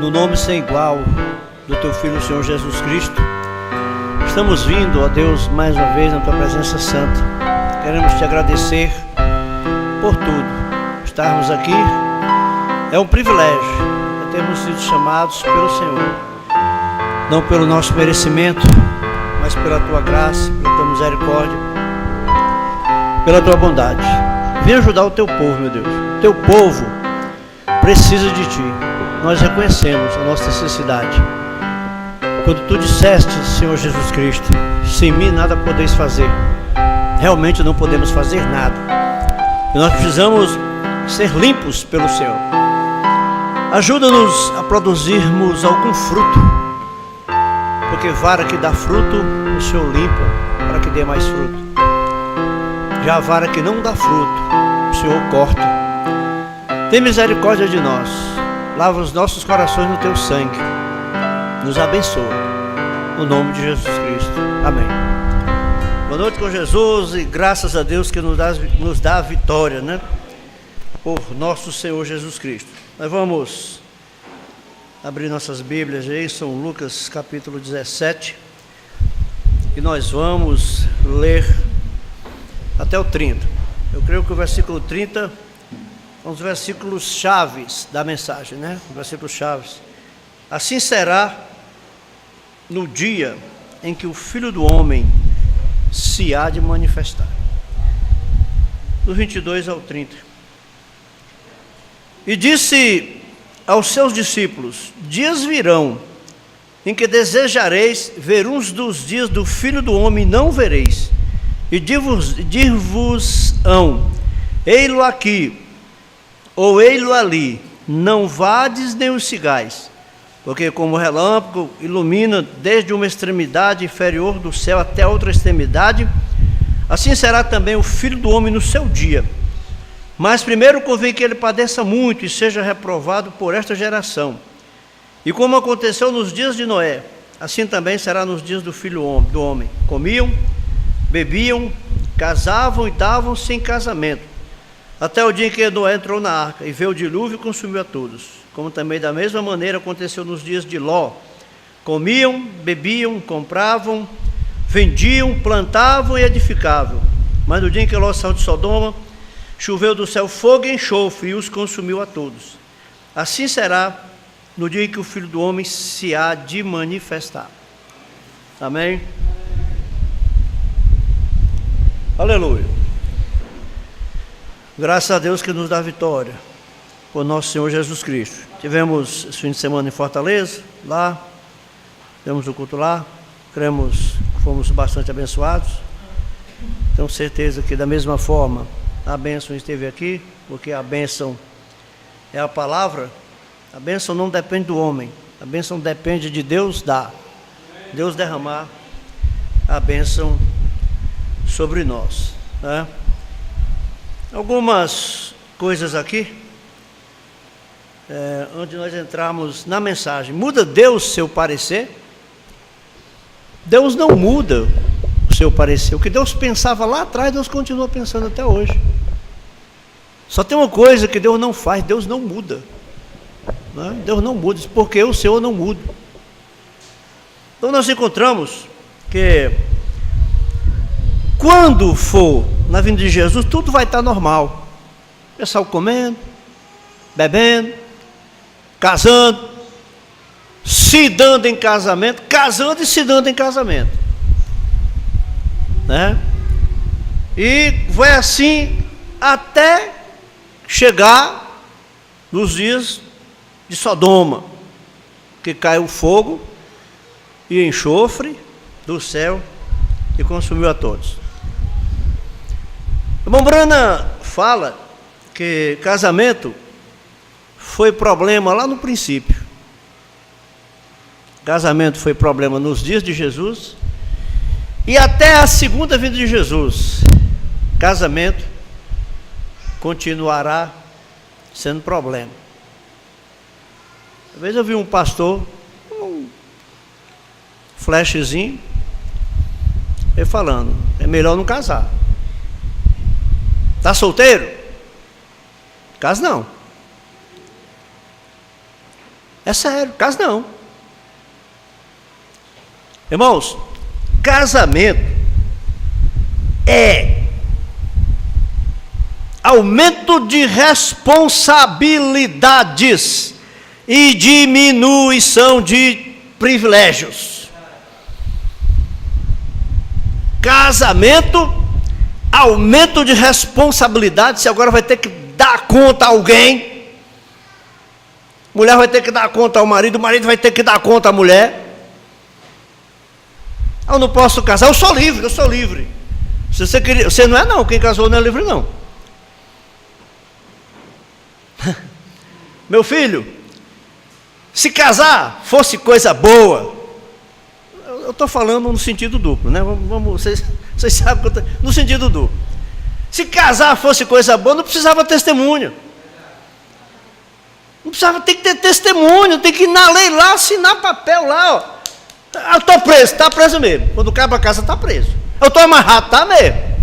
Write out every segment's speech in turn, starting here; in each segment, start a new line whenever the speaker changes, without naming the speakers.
no nome sem igual do Teu Filho, o Senhor Jesus Cristo, estamos vindo, ó Deus, mais uma vez na Tua presença santa. Queremos Te agradecer por tudo. Estarmos aqui é um privilégio, termos sido chamados pelo Senhor, não pelo nosso merecimento, mas pela Tua graça, pela Tua misericórdia, pela Tua bondade. Vem ajudar o Teu povo, meu Deus. O Teu povo precisa de Ti. Nós reconhecemos a nossa necessidade. Quando Tu disseste, Senhor Jesus Cristo, sem mim nada podeis fazer, realmente não podemos fazer nada. E nós precisamos ser limpos pelo Senhor. Ajuda-nos a produzirmos algum fruto, porque vara que dá fruto, o Senhor limpa para que dê mais fruto. Já a vara que não dá fruto, o Senhor corta. Tem misericórdia de nós. Lava os nossos corações no Teu sangue. Nos abençoa. No nome de Jesus Cristo. Amém. Boa noite com Jesus e graças a Deus que nos dá a vitória, né? Por nosso Senhor Jesus Cristo. Nós vamos abrir nossas Bíblias aí, São Lucas capítulo 17. E nós vamos ler até o 30. Eu creio que o versículo 30... são os versículos chaves da mensagem, né? Os versículos chaves. Assim será no dia em que o Filho do Homem se há de manifestar. Do 22 ao 30. E disse aos seus discípulos: dias virão em que desejareis ver uns dos dias do Filho do Homem, não vereis. E dir-vos-ão: ei-lo aqui, ou ei-lo ali, não vades nem os sigais, porque como o relâmpago ilumina desde uma extremidade inferior do céu até a outra extremidade, assim será também o Filho do Homem no seu dia. Mas primeiro convém que ele padeça muito e seja reprovado por esta geração. E como aconteceu nos dias de Noé, assim também será nos dias do Filho do Homem. Comiam, bebiam, casavam e davam-se em casamento, até o dia em que Noé entrou na arca e veio o dilúvio e consumiu a todos. Como também da mesma maneira aconteceu nos dias de Ló. Comiam, bebiam, compravam, vendiam, plantavam e edificavam. Mas no dia em que Ló saiu de Sodoma, choveu do céu fogo e enxofre e os consumiu a todos. Assim será no dia em que o Filho do Homem se há de manifestar. Amém? Aleluia. Graças a Deus que nos dá vitória, por nosso Senhor Jesus Cristo. Tivemos esse fim de semana em Fortaleza, lá, tivemos o culto lá, cremos que fomos bastante abençoados. Tenho certeza que da mesma forma a bênção esteve aqui, porque a bênção é a palavra. A bênção não depende do homem, a bênção depende de Deus dar, Deus derramar a bênção sobre nós, né? Algumas coisas aqui, onde nós entramos na mensagem. Muda Deus seu parecer? Deus não muda o seu parecer. O que Deus pensava lá atrás, Deus continua pensando até hoje. Só tem uma coisa que Deus não faz: Deus não muda, né? Deus não muda, porque o Senhor não muda. Então nós encontramos que quando for na vinda de Jesus, tudo vai estar normal. Pessoal comendo, bebendo, casando, se dando em casamento, casando e se dando em casamento, né? E vai assim até chegar nos dias de Sodoma, que caiu fogo e enxofre do céu e consumiu a todos. O irmão Brana fala que casamento foi problema lá no princípio. Casamento foi problema nos dias de Jesus e até a segunda vinda de Jesus. Casamento continuará sendo problema. Uma vez eu vi um pastor, um flashzinho, ele falando: é melhor não casar. Está solteiro? Casa não. É sério, casa não. Irmãos, casamento é aumento de responsabilidades e diminuição de privilégios. Casamento, aumento de responsabilidades. Você agora vai ter que dar conta a alguém. Mulher vai ter que dar conta ao marido, o marido vai ter que dar conta à mulher. Eu não posso casar, eu sou livre, eu sou livre. Se você queria, você não é não, quem casou não é livre não. Meu filho, se casar fosse coisa boa, eu estou falando no sentido duplo, né? Vocês sabem que eu tô, no sentido duplo. Se casar fosse coisa boa, não precisava testemunha. Não precisava, tem que ter testemunho, tem que ir na lei lá, assinar papel lá, ó. Eu estou preso, está preso mesmo. Quando cai para casa, está preso. Eu estou amarrado, está mesmo.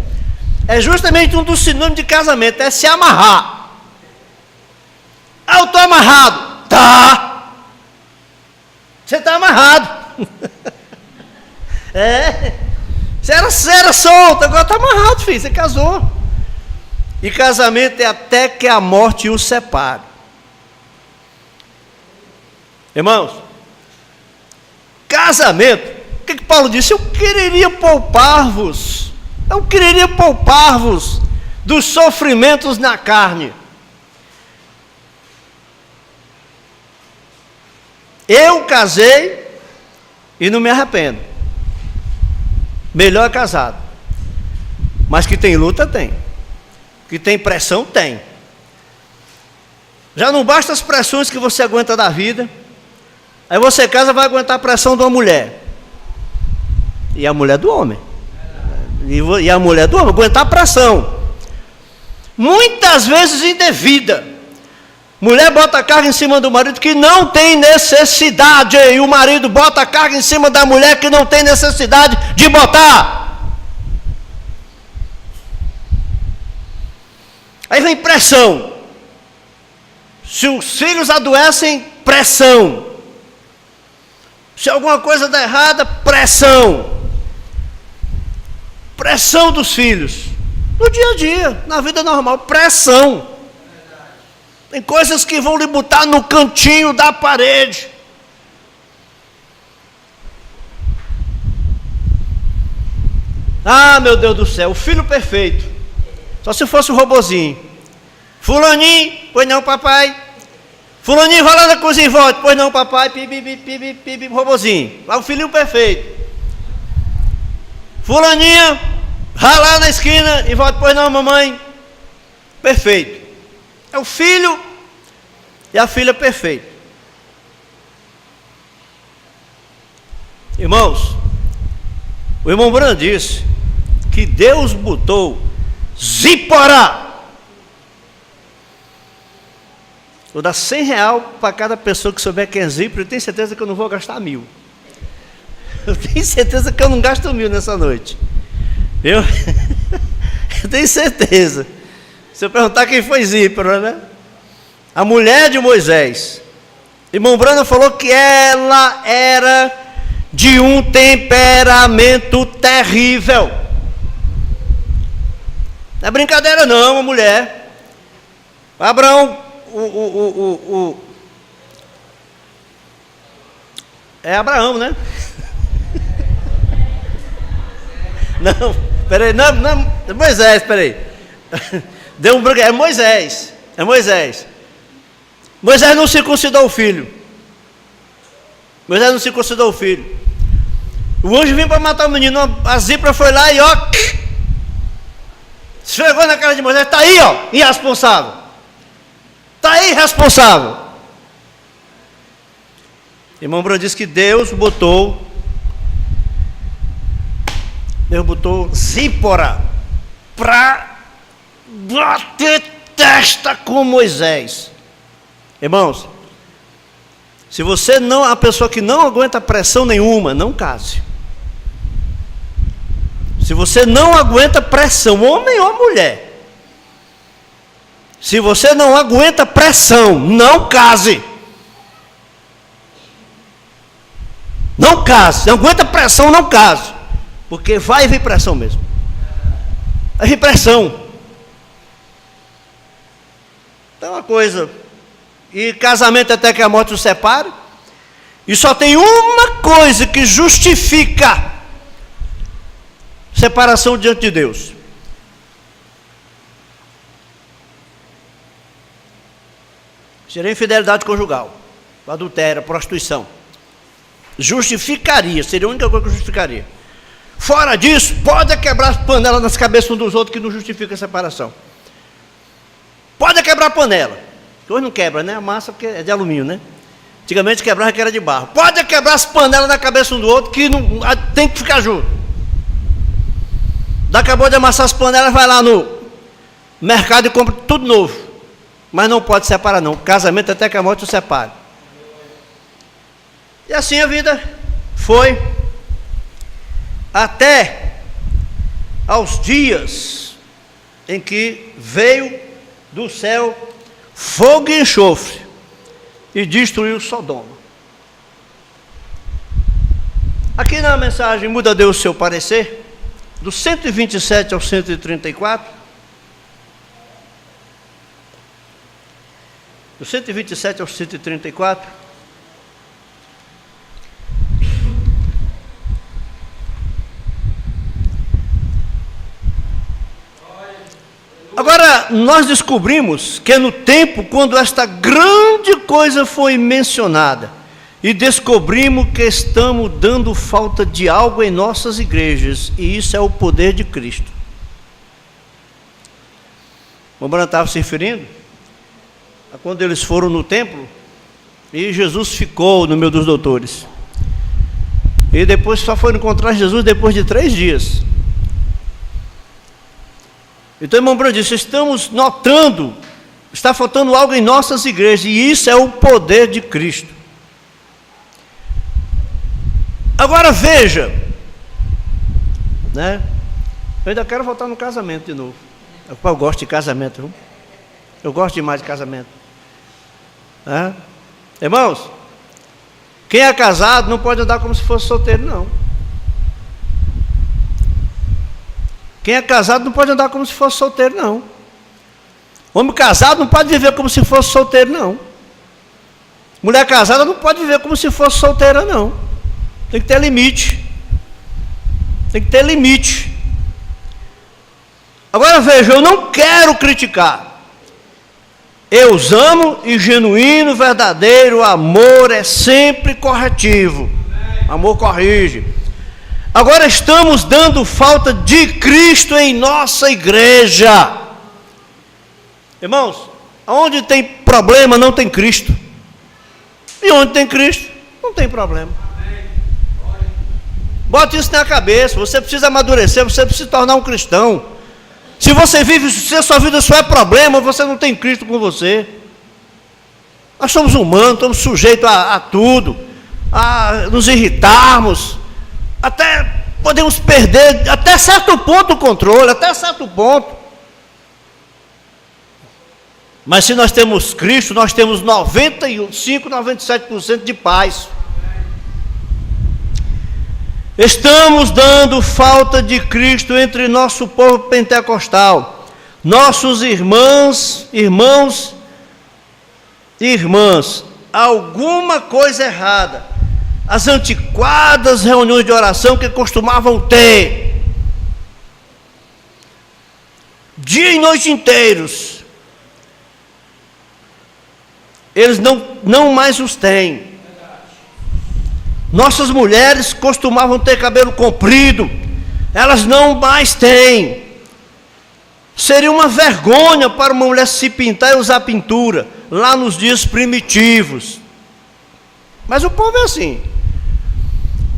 É justamente um dos sinônimos de casamento, é se amarrar. Eu estou amarrado. Tá. Você está amarrado. Você era solto, agora está amarrado, filho. Você casou. E casamento é até que a morte o separe. Irmãos, casamento, o que Paulo disse? Eu quereria poupar-vos dos sofrimentos na carne. Eu casei e não me arrependo. Melhor é casado. Mas que tem luta, tem. Que tem pressão, tem. Já não basta as pressões que você aguenta da vida. Aí você casa, vai aguentar a pressão de uma mulher. E a mulher do homem. E a mulher do homem, aguentar a pressão. Muitas vezes indevida. Mulher bota a carga em cima do marido que não tem necessidade. E o marido bota a carga em cima da mulher que não tem necessidade de botar. Aí vem pressão. Se os filhos adoecem, pressão. Se alguma coisa dá errada, pressão. Pressão dos filhos. No dia a dia, na vida normal, pressão. Tem coisas que vão lhe botar no cantinho da parede. Ah, meu Deus do céu, o filho perfeito. Só se fosse o robozinho. Fulaninho, pois não, papai. Fulaninho, vai lá na cozinha e volta. Pois não, papai. Pipi, robozinho. Lá o filhinho perfeito. Fulaninha, vai lá na esquina e volta. Pois não, mamãe. Perfeito. É o filho e a filha perfeita. Irmãos, o irmão Branham disse que Deus botou Zípora. Vou dar R$100 para cada pessoa que souber quem é Zípora. Eu tenho certeza que eu não vou gastar 1.000. Eu tenho certeza que eu não gasto 1.000 nessa noite. Eu tenho certeza. Se eu perguntar quem foi Zípora, né? A mulher de Moisés. Irmão Branham falou que ela era de um temperamento terrível. Não é brincadeira não, uma mulher. Abraão, é Abraão, né? Não, peraí, não, Moisés, peraí. Deu um branco, é Moisés. Moisés não circuncidou o filho. Moisés não circuncidou o filho. O anjo veio para matar o menino. A Zípora foi lá e ó, esfregou na cara de Moisés. Está aí, ó, irresponsável. Está aí, irresponsável. Irmão Bruno disse que Deus botou Zípora para bater testa com Moisés. Irmãos, se você não, a pessoa que não aguenta pressão nenhuma, não case. Se você não aguenta pressão, homem ou mulher, se você não aguenta pressão, não case. Não case, não aguenta pressão, não case. Porque vai vir pressão mesmo. Vai vir pressão. Então é uma coisa. E casamento até que a morte os separe. E só tem uma coisa que justifica separação diante de Deus. Seria infidelidade conjugal, adultério, prostituição. Justificaria, seria a única coisa que justificaria. Fora disso, pode quebrar as panelas nas cabeças uns dos outros, que não justifica a separação. Pode quebrar a panela, que hoje não quebra, né? A massa porque é de alumínio, né? Antigamente quebrava que era de barro. Pode quebrar as panelas na cabeça um do outro, que não, tem que ficar junto. Acabou de amassar as panelas, vai lá no mercado e compra tudo novo. Mas não pode separar não. Casamento até que a morte o separe. E assim a vida foi até aos dias em que veio do céu fogo e enxofre e destruiu Sodoma. Aqui na mensagem Muda Deus o Seu Parecer, do 127 ao 134, do 127 ao 134, agora nós descobrimos que é no tempo quando esta grande coisa foi mencionada, e descobrimos que estamos dando falta de algo em nossas igrejas, e isso é o poder de Cristo. O Branham estava se referindo a quando eles foram no templo e Jesus ficou no meio dos doutores, e depois só foram encontrar Jesus depois de 3 dias. Então, irmão Branham disse, estamos notando, está faltando algo em nossas igrejas, e isso é o poder de Cristo. Agora veja, né? Eu ainda quero voltar no casamento de novo. Eu gosto de casamento, viu? Eu gosto demais de casamento. Irmãos, quem é casado não pode andar como se fosse solteiro, não. Quem é casado não pode andar como se fosse solteiro, não. Homem casado não pode viver como se fosse solteiro, não. Mulher casada não pode viver como se fosse solteira, não. Tem que ter limite. Tem que ter limite. Agora veja, eu não quero criticar. Eu os amo e genuíno, verdadeiro amor é sempre corretivo. Amor corrige. Agora estamos dando falta de Cristo em nossa igreja. Irmãos, onde tem problema não tem Cristo. E onde tem Cristo, não tem problema. Bote isso na cabeça. Você precisa amadurecer, você precisa se tornar um cristão. Se você vive, se a sua vida só é problema, você não tem Cristo com você. Nós somos humanos, estamos sujeitos a tudo, a nos irritarmos, até podemos perder, até certo ponto, o controle, até certo ponto. Mas se nós temos Cristo, nós temos 95, 97% de paz. Estamos dando falta de Cristo entre nosso povo pentecostal. Nossos irmãos e irmãs, alguma coisa errada. As antiquadas reuniões de oração que costumavam ter, dia e noite inteiros, eles não mais os têm. Nossas mulheres costumavam ter cabelo comprido, elas não mais têm. Seria uma vergonha para uma mulher se pintar e usar pintura, lá nos dias primitivos. Mas o povo é assim.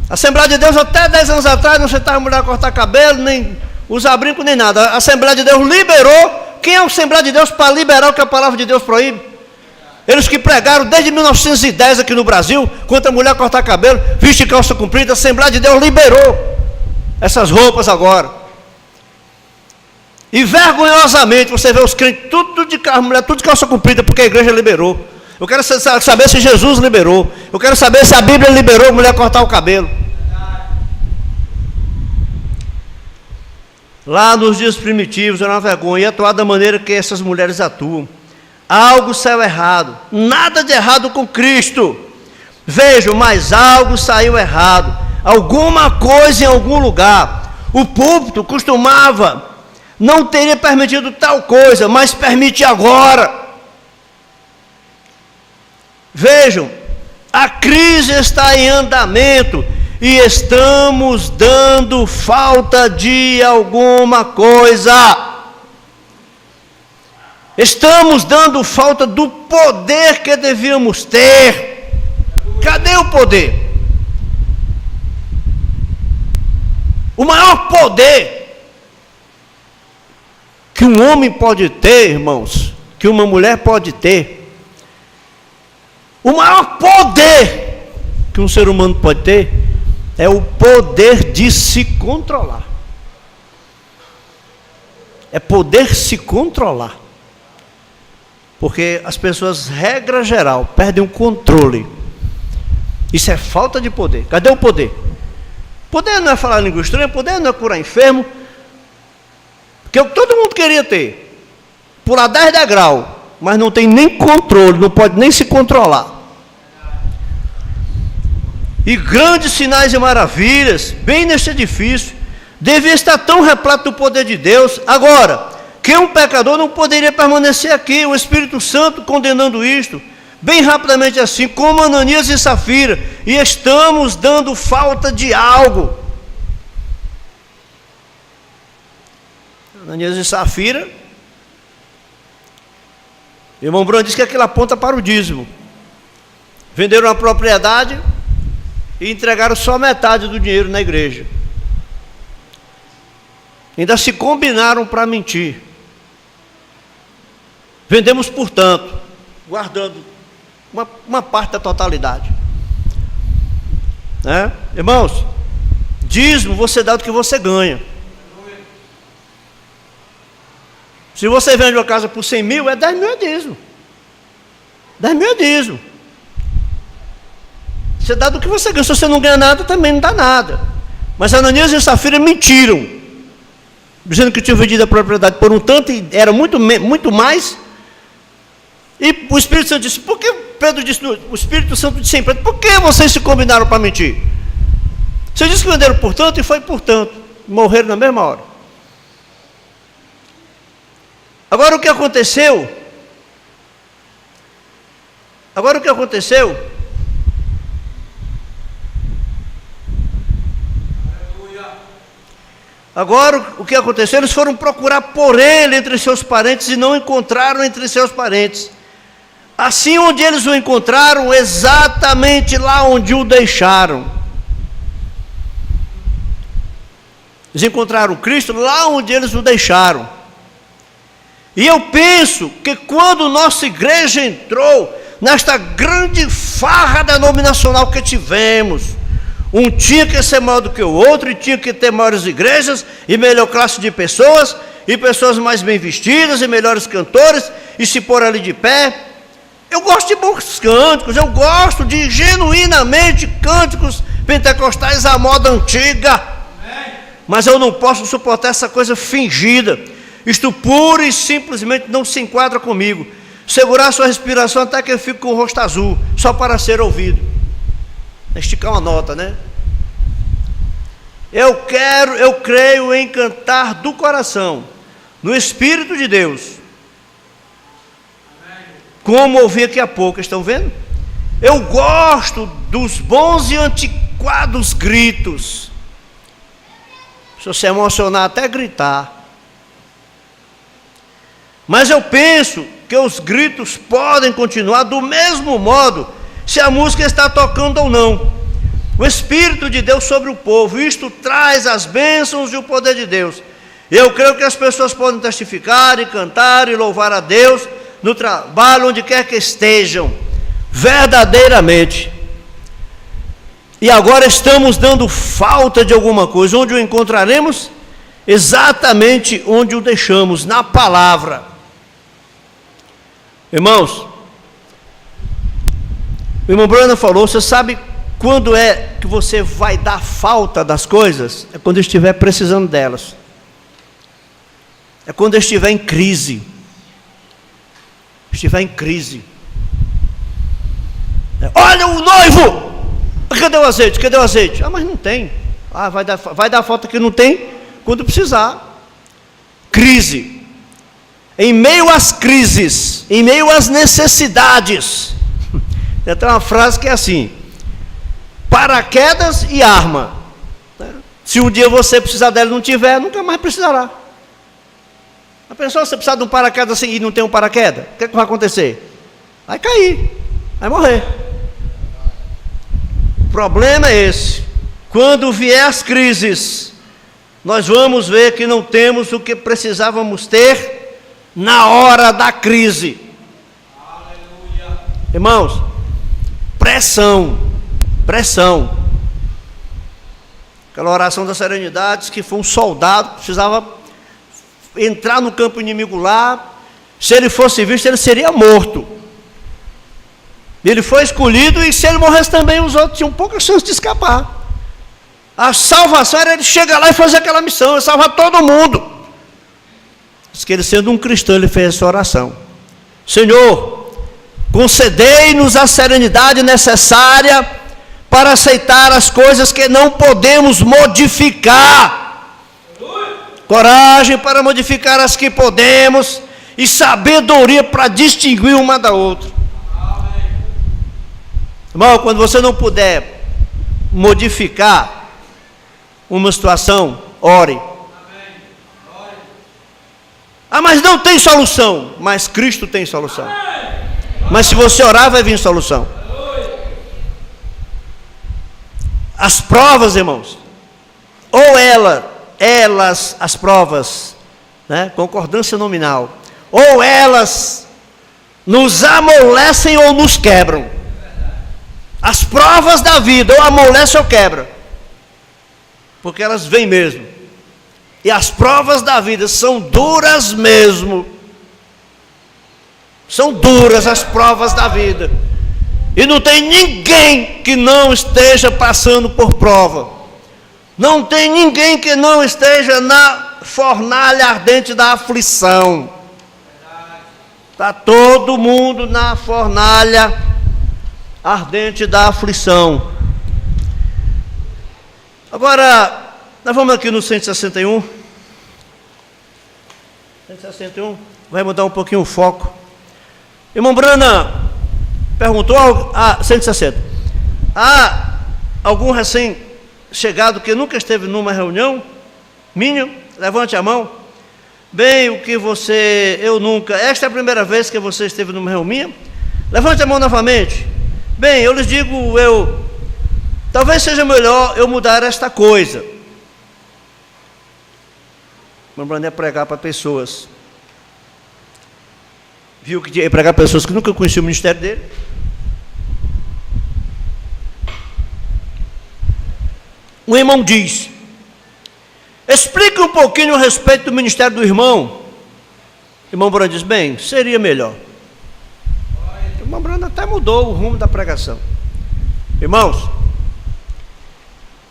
A Assembleia de Deus, até 10 anos atrás, não aceitava a mulher cortar cabelo, nem usar brinco, nem nada. A Assembleia de Deus liberou. Quem é a Assembleia de Deus para liberar o que a palavra de Deus proíbe? Eles que pregaram desde 1910 aqui no Brasil, contra a mulher cortar cabelo, vestir calça comprida. A Assembleia de Deus liberou essas roupas agora. E vergonhosamente você vê os crentes tudo de mulher, tudo de calça comprida, porque a igreja liberou. Eu quero saber se Jesus liberou. Eu quero saber se a Bíblia liberou a mulher cortar o cabelo. Lá nos dias primitivos era uma vergonha atuar da maneira que essas mulheres atuam. Algo saiu errado. Nada de errado com Cristo. Vejam, mas algo saiu errado. Alguma coisa em algum lugar. O púlpito costumava não teria permitido tal coisa, mas permite agora. Vejam, a crise está em andamento e estamos dando falta de alguma coisa. Estamos dando falta do poder que devíamos ter. Cadê o poder? O maior poder que um homem pode ter, irmãos, que uma mulher pode ter, o maior poder que um ser humano pode ter, é o poder de se controlar. É poder se controlar. Porque as pessoas, regra geral, perdem o controle. Isso é falta de poder. Cadê o poder? Poder não é falar língua estranha, poder não é curar enfermo. Porque é o que todo mundo queria ter. Pular 10 degraus, mas não tem nem controle, não pode nem se controlar. E grandes sinais e maravilhas, bem neste edifício, devia estar tão repleto do poder de Deus. Agora, que um pecador não poderia permanecer aqui, o Espírito Santo condenando isto, bem rapidamente assim, como Ananias e Safira, e estamos dando falta de algo. Ananias e Safira, o irmão Bruno diz que aquilo aponta para o dízimo. Venderam a propriedade e entregaram só metade do dinheiro na igreja. Ainda se combinaram para mentir. Vendemos, portanto, guardando uma parte da totalidade. Né? Irmãos, dízimo você dá do que você ganha. Se você vende uma casa por 100 mil, é 10 mil é dízimo. 10 mil é dízimo. Você dá do que você ganha. Se você não ganha nada, também não dá nada. Mas Ananias e Safira mentiram, dizendo que tinham vendido a propriedade por um tanto, e era muito mais. E o Espírito Santo disse, por que Pedro disse, o Espírito Santo disse em Pedro, por que vocês se combinaram para mentir? Vocês disseram que venderam por tanto, e foi por tanto. Morreram na mesma hora. Agora o que aconteceu? Agora o que aconteceu? Eles foram procurar por ele entre seus parentes e não encontraram entre seus parentes. Assim, onde eles o encontraram, exatamente lá onde o deixaram. Eles encontraram Cristo lá onde eles o deixaram. E eu penso que quando nossa igreja entrou nesta grande farra denominacional que tivemos, um tinha que ser maior do que o outro, e tinha que ter maiores igrejas, e melhor classe de pessoas, e pessoas mais bem vestidas, e melhores cantores, e se pôr ali de pé. Eu gosto de bons cânticos, eu gosto de genuinamente cânticos pentecostais à moda antiga, mas eu não posso suportar essa coisa fingida. Isto pura e simplesmente não se enquadra comigo. Segurar sua respiração até que eu fico com o rosto azul, só para ser ouvido. Esticar uma nota, né? Eu creio em cantar do coração, no Espírito de Deus. Como ouvi aqui há pouco, estão vendo? Eu gosto dos bons e antiquados gritos. Se você emocionar, até gritar. Mas eu penso que os gritos podem continuar do mesmo modo, se a música está tocando ou não. O Espírito de Deus sobre o povo, isto traz as bênçãos e o poder de Deus. Eu creio que as pessoas podem testificar e cantar e louvar a Deus no trabalho, onde quer que estejam, verdadeiramente. E agora estamos dando falta de alguma coisa. Onde o encontraremos? Exatamente onde o deixamos, na palavra. Irmãos, O irmão Bruno falou, você sabe quando é que você vai dar falta das coisas? É quando estiver precisando delas. É quando estiver em crise. Estiver em crise. Olha o noivo! Cadê o azeite? Cadê o azeite? Ah, mas não tem. Ah, vai dar falta que não tem quando precisar. Crise. Em meio às crises, em meio às necessidades. Tem até uma frase que é assim: paraquedas e arma. Se um dia você precisar dela e não tiver, nunca mais precisará. A pessoa, você precisar de um paraquedas assim, e não tem um paraquedas, o que vai acontecer? Vai cair, vai morrer. O problema é esse: quando vier as crises, nós vamos ver que não temos o que precisávamos ter na hora da crise. Aleluia. Irmãos, pressão. Aquela oração das serenidades, que foi um soldado que precisava entrar no campo inimigo lá. Se ele fosse visto, ele seria morto. Ele foi escolhido, e se ele morresse também, os outros tinham pouca chance de escapar. A salvação era ele chegar lá e fazer aquela missão, ele salvar todo mundo. Diz que ele, sendo um cristão, ele fez essa oração: Senhor, concedei-nos a serenidade necessária para aceitar as coisas que não podemos modificar, coragem para modificar as que podemos, e sabedoria para distinguir uma da outra. Irmão, quando você não puder modificar uma situação, ore. Ah, mas não tem solução. Mas Cristo tem solução. Mas se você orar, vai vir solução. As provas, irmãos, ou elas, as provas, né, concordância nominal, ou elas nos amolecem ou nos quebram. As provas da vida, ou amolece ou quebra, porque elas vêm mesmo. E as provas da vida são duras mesmo. São duras as provas da vida. E não tem ninguém que não esteja passando por prova. Não tem ninguém que não esteja na fornalha ardente da aflição. Está todo mundo na fornalha ardente da aflição. Agora, nós vamos aqui no 161. 161. Vai mudar um pouquinho o foco. Irmão Brana perguntou a 160. Há algum recém-chegado que nunca esteve numa reunião minha? Levante a mão. Bem, eu nunca. Esta é a primeira vez que você esteve numa reunião minha? Levante a mão novamente. Bem, eu lhes digo, talvez seja melhor eu mudar esta coisa. Irmão Brana é pregar para pessoas. Viu que ia pregar para pessoas que nunca conheciam o ministério dele. Um irmão diz: explique um pouquinho a respeito do ministério do irmão. Irmão Brana diz: bem, seria melhor. O irmão Brana até mudou o rumo da pregação. Irmãos,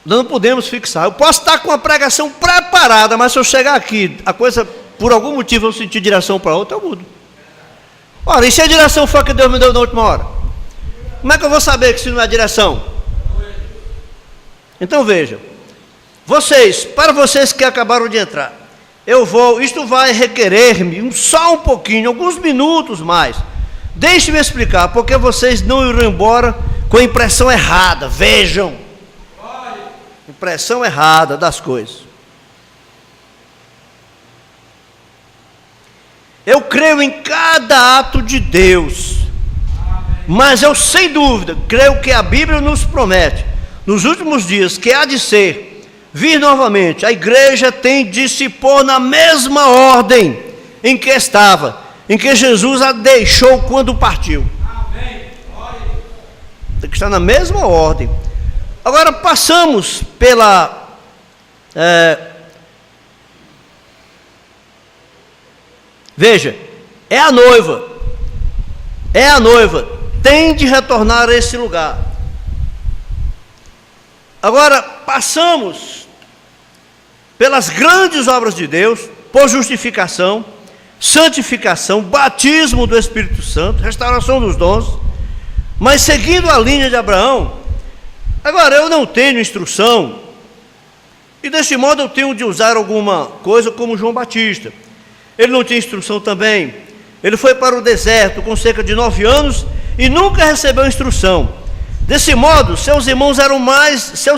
nós não podemos fixar. Eu posso estar com a pregação preparada, mas se eu chegar aqui, a coisa, por algum motivo, eu sentir direção para outra, eu mudo. Ora, e se a direção for a que Deus me deu na última hora? Como é que eu vou saber que se não é a direção? Então veja, para vocês que acabaram de entrar, isto vai requerer-me só um pouquinho, alguns minutos mais. Deixe-me explicar, porque vocês não irão embora com a impressão errada. Vejam, impressão errada das coisas. Eu creio em cada ato de Deus, mas eu sem dúvida creio que a Bíblia nos promete, nos últimos dias, que há de vir novamente. A igreja tem de se pôr na mesma ordem em que estava, em que Jesus a deixou quando partiu. Tem que estar na mesma ordem. Agora passamos pela veja, é a noiva tem de retornar a esse lugar. Agora, passamos pelas grandes obras de Deus, por justificação, santificação, batismo do Espírito Santo, restauração dos dons, mas seguindo a linha de Abraão, agora eu não tenho instrução, e deste modo eu tenho de usar alguma coisa como João Batista. Ele não tinha instrução também, ele foi para o deserto com cerca de 9 anos e nunca recebeu instrução. Desse modo, seus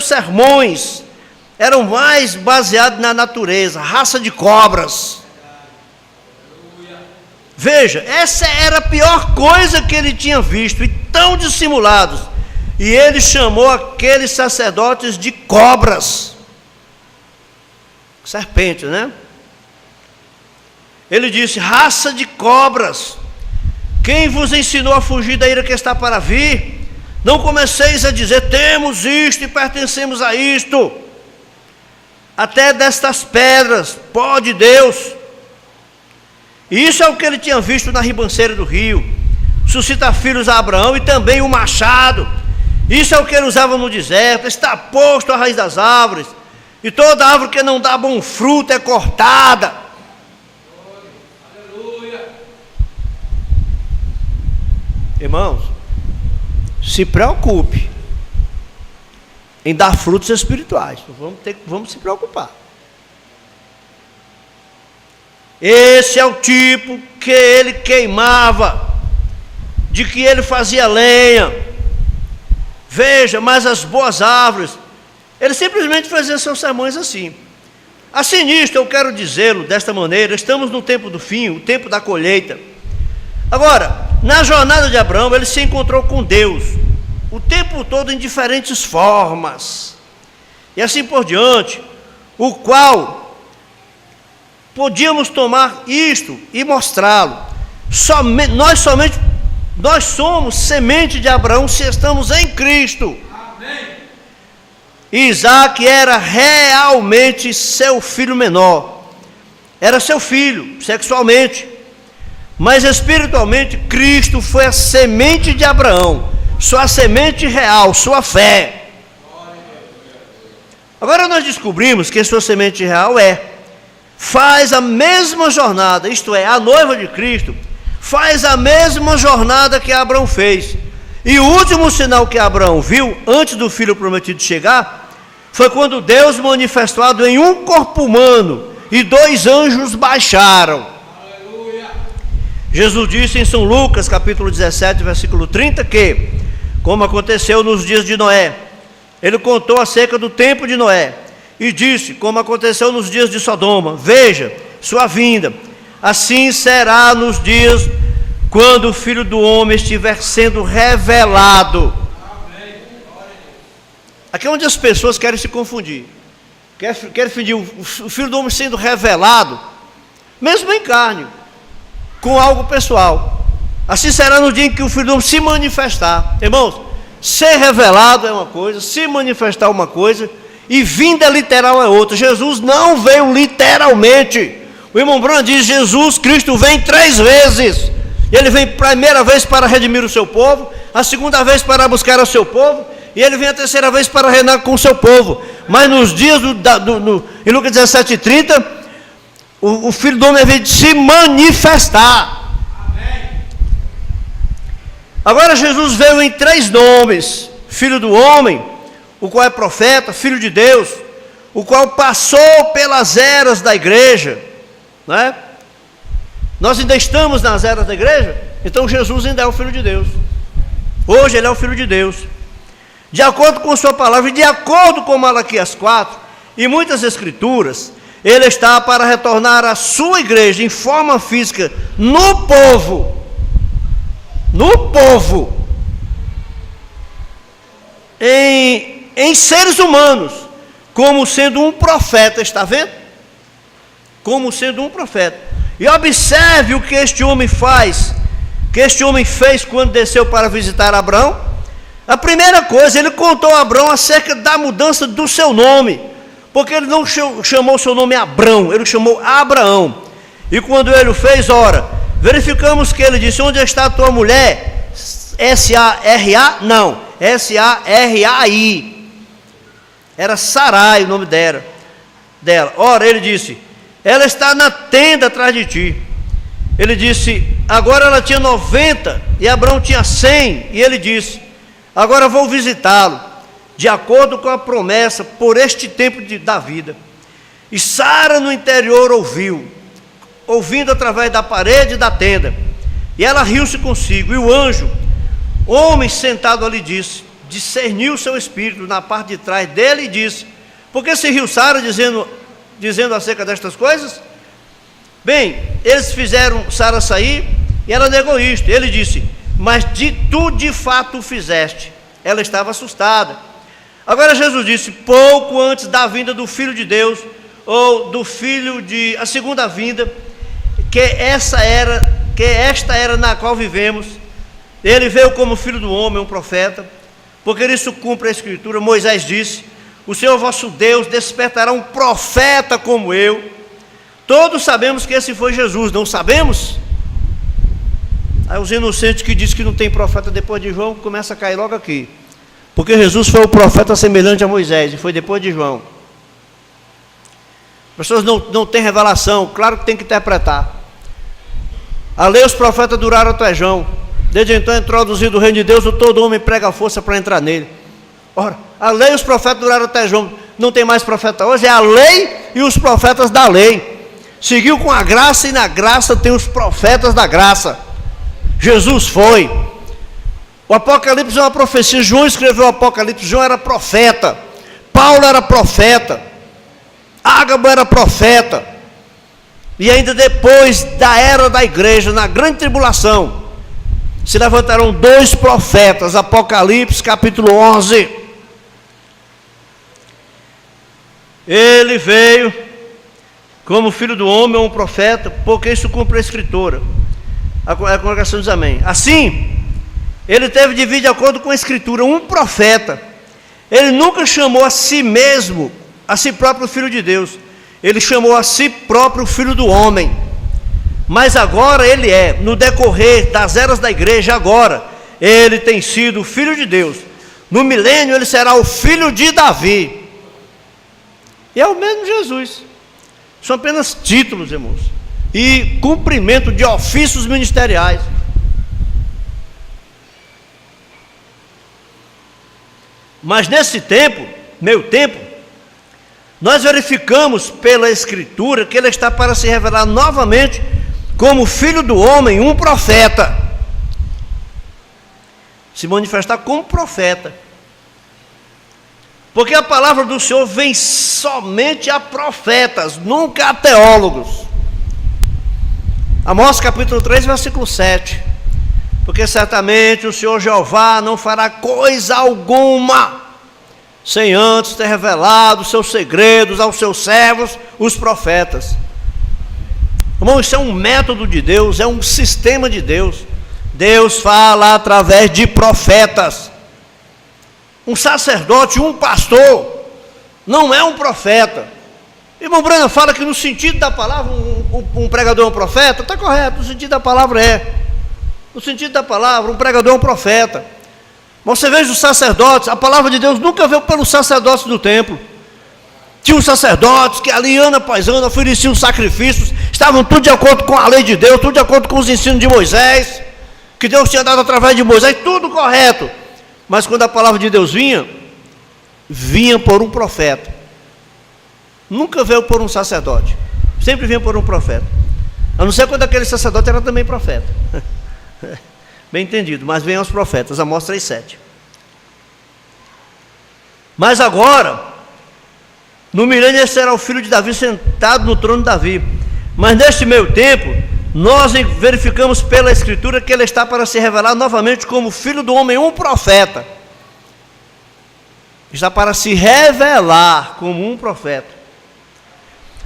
sermões eram mais baseados na natureza, raça de cobras. Veja, essa era a pior coisa que ele tinha visto, e tão dissimulados. E ele chamou aqueles sacerdotes de cobras. Serpente, né? Ele disse: raça de cobras, quem vos ensinou a fugir da ira que está para vir? Não comeceis a dizer, temos isto e pertencemos a isto. Até destas pedras pode Deus. E isso é o que ele tinha visto na ribanceira do rio. Suscita filhos a Abraão e também o machado. Isso é o que ele usava no deserto. Está posto à raiz das árvores. E toda árvore que não dá bom fruto é cortada. Aleluia. Irmãos, se preocupe em dar frutos espirituais. Vamos se preocupar. Esse é o tipo que ele queimava, de que ele fazia lenha. Veja, mas as boas árvores, ele simplesmente fazia seus sermões assim. Assim nisto, eu quero dizê-lo desta maneira: estamos no tempo do fim, o tempo da colheita. Agora, na jornada de Abraão, ele se encontrou com Deus o tempo todo em diferentes formas, e assim por diante, o qual podíamos tomar isto e mostrá-lo. Nós somos semente de Abraão se estamos em Cristo. Amém. Isaac era realmente seu filho menor, era seu filho sexualmente, mas espiritualmente Cristo foi a semente de Abraão, sua semente real, sua fé. Agora nós descobrimos que sua semente real faz a mesma jornada, isto é, a noiva de Cristo faz a mesma jornada que Abraão fez. E o último sinal que Abraão viu antes do filho prometido chegar foi quando Deus manifestado em um corpo humano e 2 anjos baixaram. Jesus disse em São Lucas, capítulo 17, versículo 30, que, como aconteceu nos dias de Noé, ele contou acerca do tempo de Noé, e disse, como aconteceu nos dias de Sodoma, veja, sua vinda, assim será nos dias quando o Filho do Homem estiver sendo revelado. Aqui é onde as pessoas querem se confundir, querem pedir o Filho do Homem sendo revelado, mesmo em carne, com algo pessoal. Assim será no dia em que o Filho do Homem se manifestar. Irmãos, ser revelado é uma coisa, se manifestar é uma coisa, e vinda literal é outra. Jesus não veio literalmente. O irmão Branham diz: Jesus Cristo vem 3 vezes. Ele vem a primeira vez para redimir o seu povo, a segunda vez para buscar o seu povo, e ele vem a terceira vez para reinar com o seu povo. Mas nos dias em Lucas 17:30, o Filho do Homem veio de se manifestar. Amém. Agora Jesus veio em 3 nomes: Filho do Homem, o qual é profeta, Filho de Deus, o qual passou pelas eras da igreja, né? Nós ainda estamos nas eras da igreja, então Jesus ainda é o Filho de Deus. Hoje ele é o Filho de Deus, de acordo com sua palavra, e de acordo com Malaquias 4 e muitas escrituras. Ele está para retornar à sua igreja em forma física, no povo, em seres humanos, como sendo um profeta. Está vendo? Como sendo um profeta. E observe o que este homem faz, que este homem fez quando desceu para visitar Abraão. A primeira coisa, ele contou a Abraão acerca da mudança do seu nome, porque ele não chamou seu nome Abrão, ele chamou Abraão. E quando ele o fez, ora, verificamos que ele disse: onde está a tua mulher? S-A-R-A? Não, S-A-R-A-I. Era Sarai o nome dela. Ora, ele disse, ela está na tenda atrás de ti. Ele disse, agora ela tinha 90 e Abraão tinha 100. E ele disse, agora vou visitá-lo, de acordo com a promessa, por este tempo da vida. E Sara no interior ouvindo através da parede da tenda. E ela riu-se consigo. E o anjo, homem sentado ali, discerniu seu espírito na parte de trás dele e disse, por que se riu Sara dizendo acerca destas coisas? Bem, eles fizeram Sara sair e ela negou isto. Ele disse, mas tu de fato o fizeste. Ela estava assustada. Agora Jesus disse, pouco antes da vinda do Filho de Deus, ou do Filho de a segunda vinda, que esta era na qual vivemos, ele veio como Filho do Homem, um profeta, porque isso cumpre a Escritura. Moisés disse, o Senhor vosso Deus despertará um profeta como eu. Todos sabemos que esse foi Jesus, não sabemos? Aí os inocentes que dizem que não tem profeta depois de João, começa a cair logo aqui, porque Jesus foi o profeta semelhante a Moisés, e foi depois de João. As pessoas não têm revelação, claro que tem que interpretar. A lei e os profetas duraram até João. Desde então introduzido o reino de Deus, o todo homem prega a força para entrar nele. Ora, a lei e os profetas duraram até João. Não tem mais profeta hoje, é a lei e os profetas da lei. Seguiu com a graça, e na graça tem os profetas da graça. Jesus foi. O Apocalipse é uma profecia. João escreveu o Apocalipse. João era profeta. Paulo era profeta. Ágabo era profeta. E ainda depois da era da igreja, na grande tribulação, se levantarão 2 profetas. Apocalipse capítulo 11. Ele veio como Filho do Homem, um profeta, porque isso cumpre a Escritura. A congregação diz amém. Assim, ele teve de vir de acordo com a Escritura, um profeta. Ele nunca chamou a si mesmo, a si próprio Filho de Deus. Ele chamou a si próprio Filho do Homem. Mas agora ele no decorrer das eras da igreja, agora, ele tem sido o Filho de Deus. No milênio ele será o Filho de Davi. E é o mesmo Jesus. São apenas títulos, irmãos, e cumprimento de ofícios ministeriais. Mas nesse tempo, meu tempo, nós verificamos pela Escritura que ele está para se revelar novamente como Filho do Homem, um profeta. Se manifestar como profeta. Porque a palavra do Senhor vem somente a profetas, nunca a teólogos. Amós capítulo 3, versículo 7. Porque certamente o Senhor Jeová não fará coisa alguma, sem antes ter revelado seus segredos aos seus servos, os profetas. Irmão, isso é um método de Deus, é um sistema de Deus. Deus fala através de profetas. Um sacerdote, um pastor, não é um profeta. Irmão Breno fala que no sentido da palavra, um pregador é um profeta. Está correto, no sentido da palavra é. No sentido da palavra, um pregador é um profeta. Mas você veja os sacerdotes, a palavra de Deus nunca veio pelos sacerdotes do templo. Tinha os sacerdotes que ali, ano após ano, ofereciam sacrifícios, estavam tudo de acordo com a lei de Deus, tudo de acordo com os ensinos de Moisés, que Deus tinha dado através de Moisés, tudo correto. Mas quando a palavra de Deus vinha por um profeta. Nunca veio por um sacerdote, sempre vinha por um profeta. A não ser quando aquele sacerdote era também profeta. Bem entendido, mas vem aos profetas, Amós 3,7. Mas agora, no milênio ele será o filho de Davi sentado no trono de Davi. Mas neste meio tempo, nós verificamos pela Escritura que ele está para se revelar novamente como Filho do Homem, um profeta. Está para se revelar como um profeta.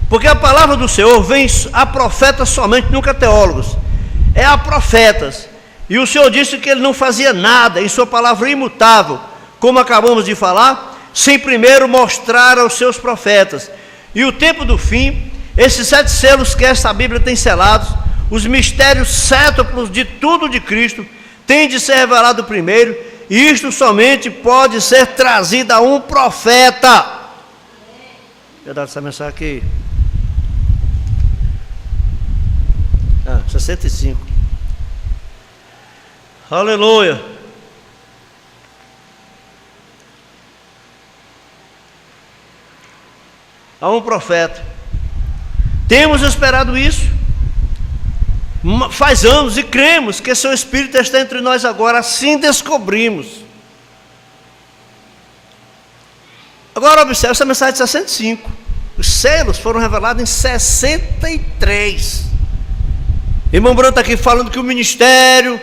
Porque a palavra do Senhor vem a profetas somente, nunca a teólogos. É a profetas. E o Senhor disse que ele não fazia nada em sua palavra imutável, como acabamos de falar, sem primeiro mostrar aos seus profetas. E o tempo do fim, esses 7 selos que esta Bíblia tem selados, os mistérios cétuplos de tudo de Cristo, tem de ser revelado primeiro, e isto somente pode ser trazido a um profeta. Eu dar essa mensagem aqui. 65. Aleluia. A um profeta. Temos esperado isso faz anos e cremos que seu Espírito está entre nós agora, assim descobrimos. Agora observe essa mensagem de 65. Os selos foram revelados em 63. Irmão Branco está aqui falando que o ministério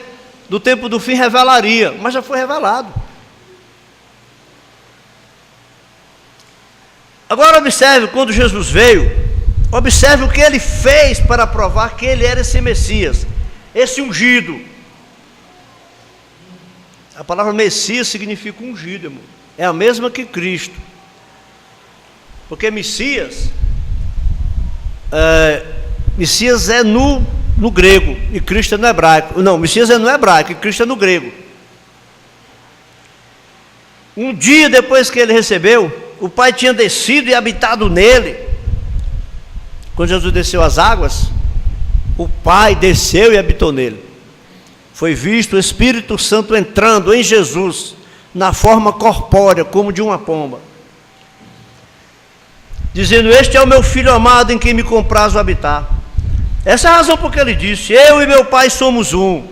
do tempo do fim revelaria, mas já foi revelado. Agora observe, quando Jesus veio, observe o que ele fez para provar que ele era esse Messias, esse ungido. A palavra Messias significa ungido, irmão. É a mesma que Cristo. Porque Messias é no grego e Cristo é no hebraico. Não, Messias é no hebraico e Cristo é no grego. Um dia depois que ele recebeu, o Pai tinha descido e habitado nele. Quando Jesus desceu as águas, o Pai desceu e habitou nele. Foi visto o Espírito Santo entrando em Jesus, na forma corpórea, como de uma pomba, dizendo: este é o meu Filho amado, em quem me comprazo habitar. Essa é a razão por que ele disse: eu e meu Pai somos um.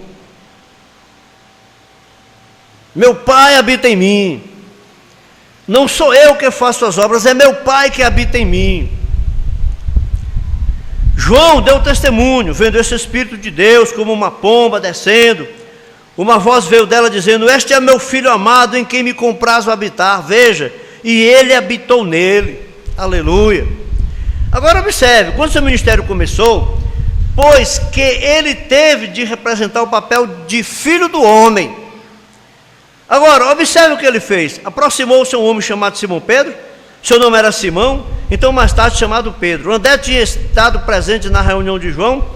Meu Pai habita em mim. Não sou eu que faço as obras, é meu Pai que habita em mim. João deu testemunho, vendo esse Espírito de Deus como uma pomba descendo. Uma voz veio dela dizendo: este é meu Filho amado, em quem me comprazo habitar. Veja, e ele habitou nele. Aleluia. Agora observe, quando seu ministério começou, pois que ele teve de representar o papel de filho do homem. Agora, observe o que ele fez. Aproximou-se um homem chamado Simão Pedro. Seu nome era Simão, então mais tarde chamado Pedro. André tinha estado presente na reunião de João.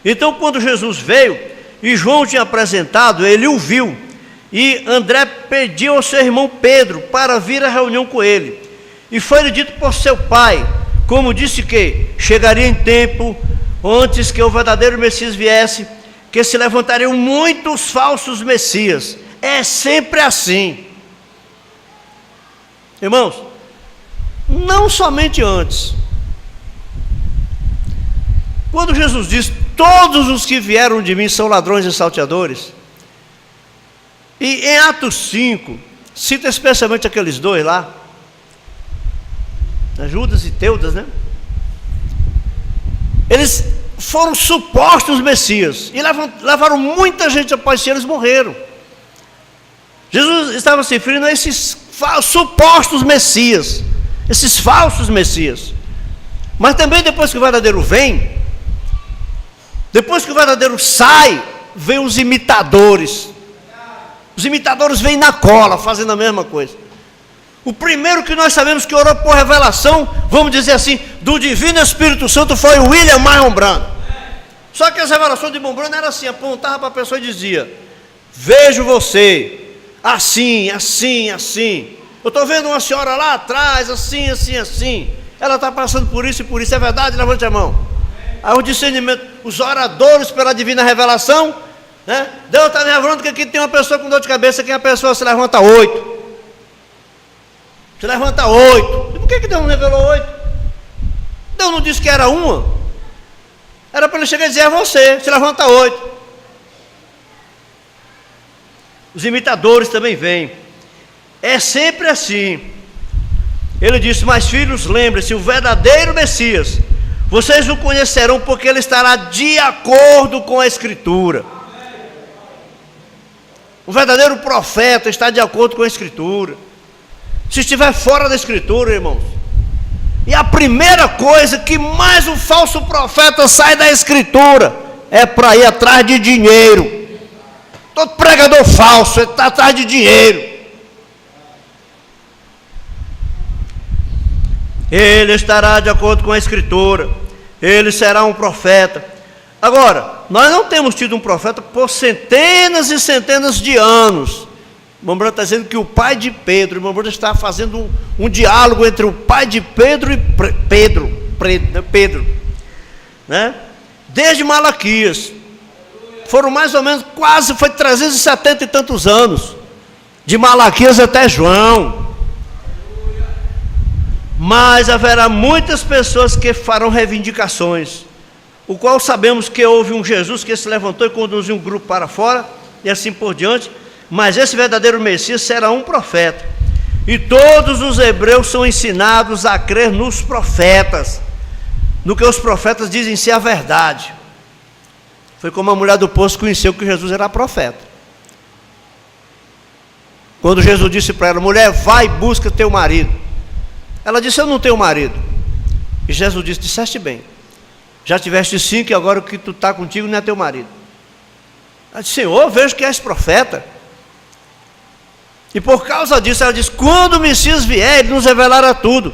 Então quando Jesus veio e João tinha apresentado, ele o viu. E André pediu ao seu irmão Pedro para vir à reunião com ele. E foi-lhe dito por seu pai, como disse que chegaria em tempo, antes que o verdadeiro Messias viesse, que se levantariam muitos falsos Messias. É sempre assim. Irmãos, não somente antes. Quando Jesus diz: todos os que vieram de mim são ladrões e salteadores, e em Atos 5, cita especialmente aqueles dois lá, Judas e Teudas, né? Eles foram supostos Messias e levaram muita gente após si, eles morreram. Jesus estava se referindo a esses supostos Messias, esses falsos Messias. Mas também depois que o verdadeiro vem, depois que o verdadeiro sai, vem os imitadores. Os imitadores vêm na cola, fazendo a mesma coisa. O primeiro que nós sabemos que orou por revelação, vamos dizer assim, do Divino Espírito Santo, foi o William Marlon Branco. Só que as revelações de Marlon Branco eram assim, apontava para a pessoa e dizia: vejo você assim, assim, assim. Eu estou vendo uma senhora lá atrás, assim, assim, assim. Ela está passando por isso e por isso. É verdade? Levante a mão. Aí o discernimento, os oradores pela divina revelação, né? Deus está me revelando que aqui tem uma pessoa com dor de cabeça, que a pessoa se levanta 8. Se levanta 8. E por que Deus não revelou 8? Deus não disse que era uma. Era para ele chegar e dizer: é você, se levanta 8. Os imitadores também vêm. É sempre assim. Ele disse: mas filhos, lembrem-se, o verdadeiro Messias, vocês o conhecerão porque ele estará de acordo com a Escritura. O verdadeiro profeta está de acordo com a Escritura. Se estiver fora da Escritura, irmãos, e a primeira coisa que mais um falso profeta sai da Escritura é para ir atrás de dinheiro. Todo pregador falso está atrás de dinheiro. Ele estará de acordo com a Escritura. Ele será um profeta. Agora, nós não temos tido um profeta por centenas e centenas de anos. O irmão Branco está dizendo que o pai de Pedro, o irmão Branco está fazendo um diálogo entre o pai de Pedro e Pedro, né? Desde Malaquias, foram mais ou menos, foi 370 e tantos anos, de Malaquias até João. Mas haverá muitas pessoas que farão reivindicações, o qual sabemos que houve um Jesus que se levantou e conduziu um grupo para fora, e assim por diante. Mas esse verdadeiro Messias será um profeta, e todos os hebreus são ensinados a crer nos profetas, no que os profetas dizem ser a verdade. Foi como a mulher do poço conheceu que Jesus era profeta. Quando Jesus disse para ela: mulher, vai e busca teu marido. Ela disse: eu não tenho marido. E Jesus disse: disseste bem, já tiveste 5 e agora o que tu está contigo não é teu marido. Ela disse: Senhor, vejo que és profeta. E por causa disso ela disse: quando o Messias vier, ele nos revelará tudo.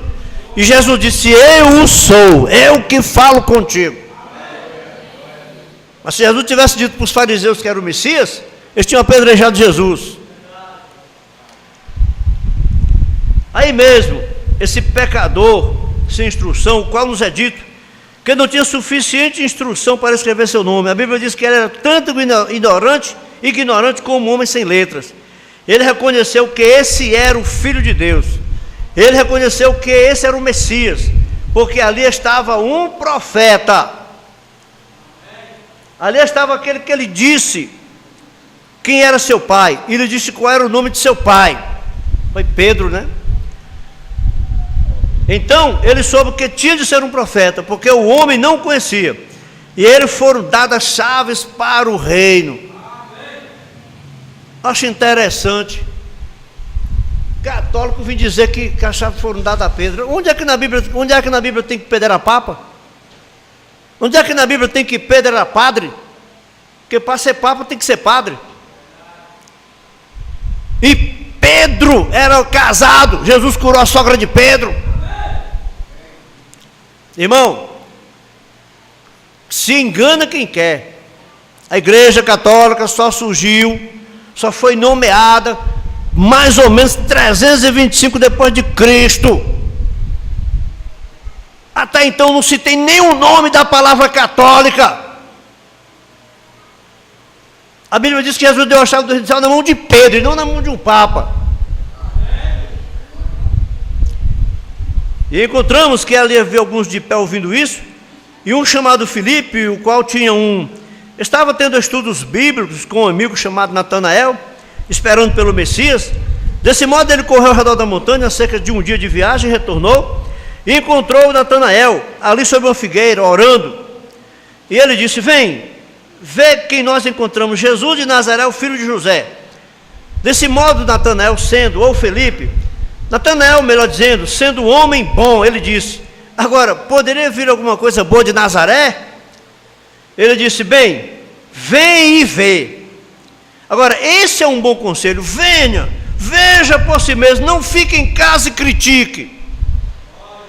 E Jesus disse: eu o sou, eu que falo contigo. Mas se Jesus tivesse dito para os fariseus que era o Messias, eles tinham apedrejado Jesus. Aí mesmo, esse pecador sem instrução, o qual nos é dito que ele não tinha suficiente instrução para escrever seu nome. A Bíblia diz que ele era tanto ignorante como um homem sem letras. Ele reconheceu que esse era o Filho de Deus. Ele reconheceu que esse era o Messias, porque ali estava um profeta. Ali estava aquele que ele disse quem era seu pai. Ele disse qual era o nome de seu pai. Foi Pedro, né? Então ele soube que tinha de ser um profeta, porque o homem não o conhecia, e ele foram dadas chaves para o reino. Acho interessante católico vem dizer que as chaves foram dadas a Pedro. Onde é que na Bíblia tem que Pedro era papa? Onde é que na Bíblia tem que Pedro era padre? Porque para ser papa tem que ser padre. E Pedro era casado. Jesus curou a sogra de Pedro. Irmão, se engana quem quer. A igreja católica só surgiu, só foi nomeada mais ou menos 325 depois de Cristo. Até então não se tem nenhum nome da palavra católica. A Bíblia diz que Jesus deu a chave do céu na mão de Pedro e não na mão de um papa. E encontramos que ali havia alguns de pé ouvindo isso, e um chamado Filipe, o qual estava tendo estudos bíblicos com um amigo chamado Natanael, esperando pelo Messias. Desse modo ele correu ao redor da montanha, cerca de um dia de viagem, retornou, e encontrou Natanael ali sob uma figueira, orando. E ele disse: vem, vê quem nós encontramos, Jesus de Nazaré, o filho de José. Desse modo Natanael ou Felipe, Natanael, melhor dizendo, sendo um homem bom, ele disse: agora, poderia vir alguma coisa boa de Nazaré? Ele disse: bem, vem e vê. Agora, esse é um bom conselho. Venha, veja por si mesmo, não fique em casa e critique.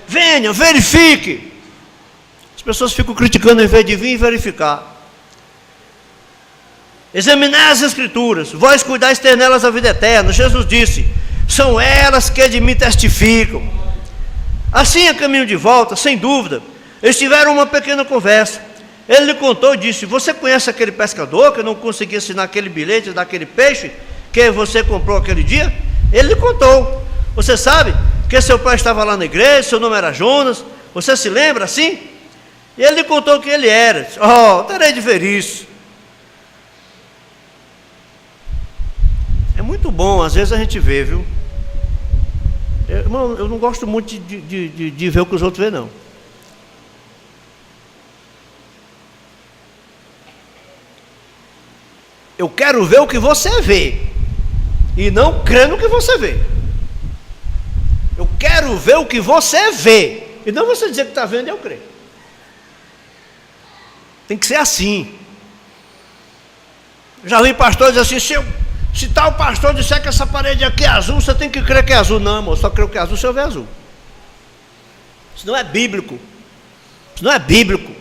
Venha, verifique. As pessoas ficam criticando em vez de vir e verificar. Examinai as Escrituras, vós cuidais ter nelas a vida eterna. Jesus disse: são elas que de mim testificam. Assim, a caminho de volta, sem dúvida, eles tiveram uma pequena conversa. Ele lhe contou e disse: você conhece aquele pescador que não conseguia assinar aquele bilhete daquele peixe que você comprou aquele dia? Ele lhe contou. Você sabe que seu pai estava lá na igreja, seu nome era Jonas, você se lembra assim? E ele lhe contou que ele era. Terei de ver isso. É muito bom, às vezes a gente vê, viu? Irmão, eu não gosto muito de ver o que os outros vê, não. Eu quero ver o que você vê, e não crer no que você vê. Eu quero ver o que você vê, e não você dizer que está vendo e eu creio. Tem que ser assim. Já vi pastores assim: se tal pastor disser que essa parede aqui é azul, você tem que crer que é azul. Não, irmão, só creio que é azul se eu ver azul. Isso não é bíblico. Isso não é bíblico.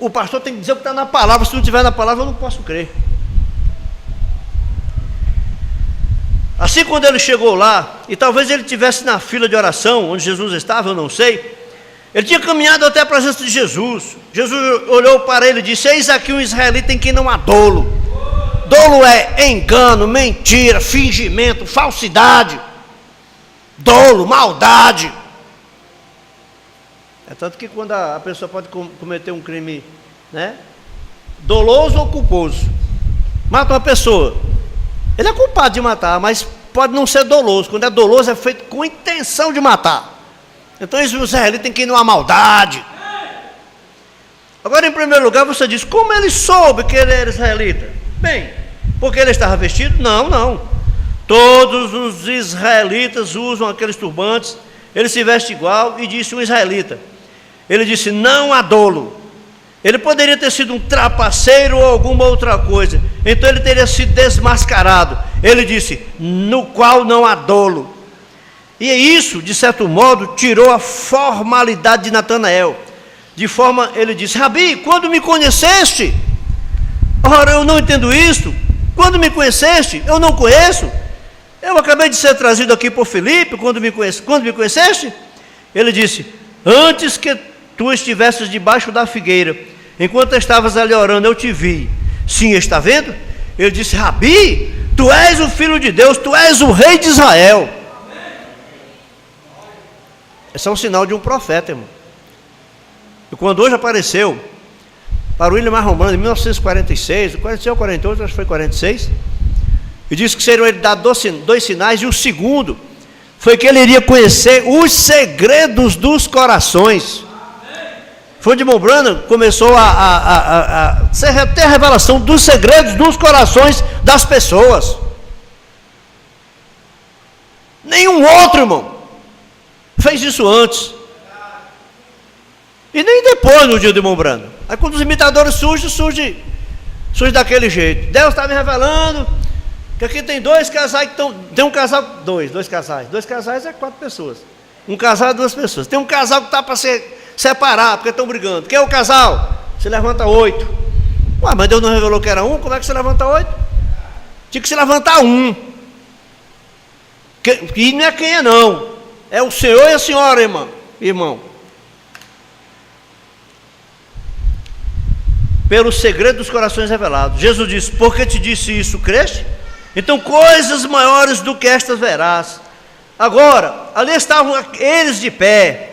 o pastor tem que dizer o que está na palavra. Se não estiver na palavra, eu não posso crer. Assim, quando ele chegou lá, e talvez ele estivesse na fila de oração, onde Jesus estava, eu não sei, ele tinha caminhado até a presença de Jesus. Jesus olhou para ele e disse: eis aqui um israelita em quem não há dolo. Dolo é engano, mentira, fingimento, falsidade. Dolo, maldade. É tanto que quando a pessoa pode cometer um crime, né, doloso ou culposo, mata uma pessoa, ele é culpado de matar, mas pode não ser doloso. Quando é doloso, é feito com intenção de matar. Então esse israelita tem que ir numa maldade. Agora, em primeiro lugar, você diz: como ele soube que ele era israelita? Bem, porque ele estava vestido? Não. Todos os israelitas usam aqueles turbantes, ele se veste igual. E disse um israelita, ele disse: não há dolo. Ele poderia ter sido um trapaceiro ou alguma outra coisa, então ele teria sido desmascarado. Ele disse: no qual não há dolo. E isso, de certo modo, tirou a formalidade de Natanael. De forma, ele disse: Rabi, quando me conheceste? Ora, eu não entendo isso. Quando me conheceste? Eu não conheço. Eu acabei de ser trazido aqui por Filipe. Quando me conheceste? Ele disse: antes que tu estivesses debaixo da figueira, enquanto estavas ali orando, eu te vi. Sim, está vendo? Ele disse: Rabi, tu és o Filho de Deus, tu és o Rei de Israel. Esse é um sinal de um profeta, irmão. E quando hoje apareceu para o William Romano, em 1946, 46 ou 48, acho que foi 46, e disse que seriam ele dados dois sinais, e o segundo foi que ele iria conhecer os segredos dos corações. Foi de Irmão Branham começou a ter a revelação dos segredos dos corações das pessoas. Nenhum outro, irmão, fez isso antes. E nem depois, no dia de Irmão Branham. Aí quando os imitadores surge daquele jeito. Deus está me revelando que aqui tem dois casais que estão. Tem um casal, dois casais. Dois casais é 4 pessoas. Um casal é 2 pessoas. Tem um casal que está para ser separar, porque estão brigando. Quem é o casal? Se levanta 8. Ué, mas Deus não revelou que era um, como é que se levanta 8? Tinha que se levantar um. E não é quem é não. É o Senhor e a senhora, irmão. Pelo segredo dos corações revelados. Jesus disse: porque te disse isso, creste? Então coisas maiores do que estas verás. Agora, ali estavam eles de pé.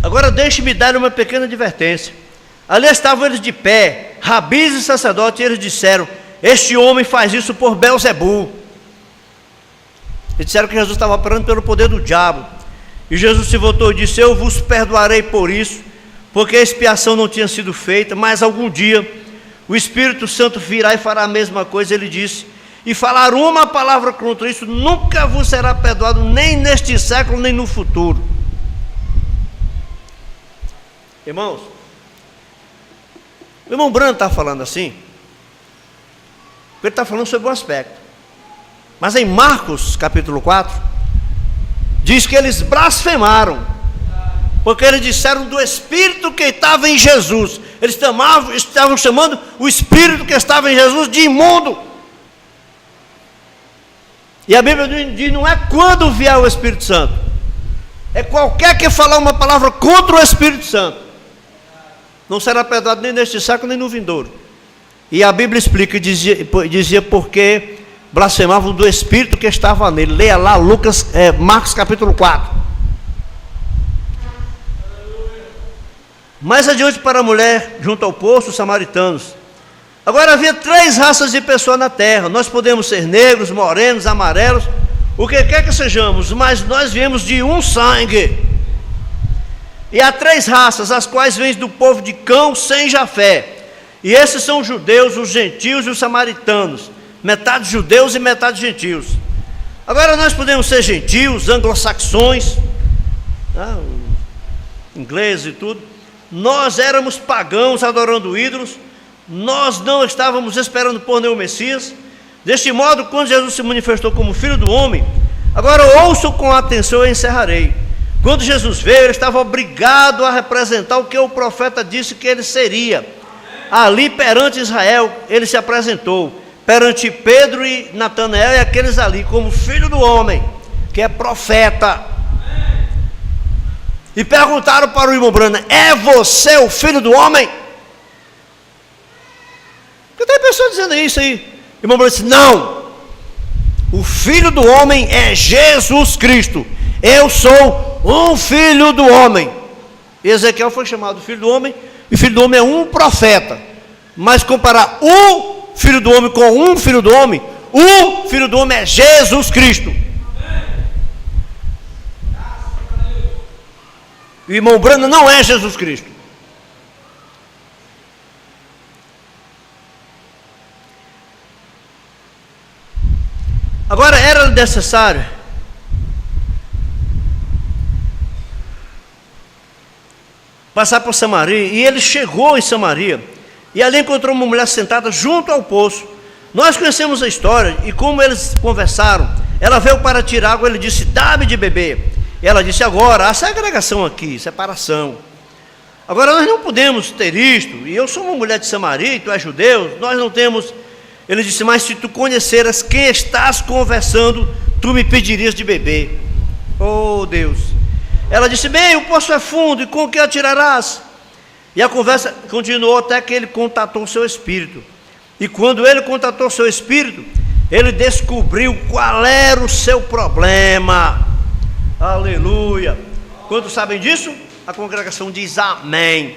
Agora deixe-me dar uma pequena advertência. Ali estavam eles de pé, rabis e sacerdotes, e eles disseram: este homem faz isso por Belzebu. Eles disseram que Jesus estava operando pelo poder do diabo. E Jesus se voltou e disse: eu vos perdoarei por isso, porque a expiação não tinha sido feita, mas algum dia o Espírito Santo virá e fará a mesma coisa. Ele disse: e falar uma palavra contra isso nunca vos será perdoado, nem neste século, nem no futuro. Irmãos, o irmão Branham está falando assim, porque ele está falando sobre um aspecto. Mas em Marcos capítulo 4, diz que eles blasfemaram, porque eles disseram do Espírito que estava em Jesus. Eles estavam chamando o Espírito que estava em Jesus de imundo. E a Bíblia diz: não é quando vier o Espírito Santo, é qualquer que falar uma palavra contra o Espírito Santo, não será perdoado nem neste século, nem no vindouro. E a Bíblia explica, dizia porque blasfemavam do Espírito que estava nele. Leia lá Marcos capítulo 4. Mais adiante, para a mulher junto ao poço, os samaritanos. Agora havia 3 raças de pessoas na terra. Nós podemos ser negros, morenos, amarelos, o que quer que sejamos, mas nós viemos de um sangue. E há 3 raças, as quais vêm do povo de Cão, sem Jafé. E esses são os judeus, os gentios e os samaritanos. Metade judeus e metade gentios. Agora nós podemos ser gentios, anglo-saxões, ingleses e tudo. Nós éramos pagãos adorando ídolos. Nós não estávamos esperando por nenhum Messias. Deste modo, quando Jesus se manifestou como Filho do Homem, agora ouço com atenção e encerrarei. Quando Jesus veio, ele estava obrigado a representar o que o profeta disse que ele seria. Ali perante Israel, ele se apresentou, perante Pedro e Natanael e aqueles ali, como Filho do Homem, que é profeta. E perguntaram para o irmão Brana: é você o Filho do Homem? Porque tem pessoas dizendo isso aí. O irmão Brana disse: não, o Filho do Homem é Jesus Cristo. Eu sou um Filho do Homem. E Ezequiel foi chamado Filho do Homem, e Filho do Homem é um profeta. Mas comparar o Filho do Homem com um Filho do Homem, o Filho do Homem é Jesus Cristo. O irmão Brana não é Jesus Cristo. Agora, era necessário passar por Samaria, e ele chegou em Samaria, e ali encontrou uma mulher sentada junto ao poço. Nós conhecemos a história, e como eles conversaram, ela veio para tirar água, ele disse: dá-me de beber. E ela disse: agora, há segregação aqui, separação. Agora nós não podemos ter isto, e eu sou uma mulher de Samaria, e tu és judeu, nós não temos. Ele disse: mas se tu conheceras quem estás conversando, tu me pedirias de beber. Oh Deus! Ela disse: bem, o poço é fundo, e com o que atirarás? E a conversa continuou até que ele contatou o seu espírito. E quando ele contatou o seu espírito, ele descobriu qual era o seu problema. Aleluia! Quantos sabem disso? A congregação diz amém.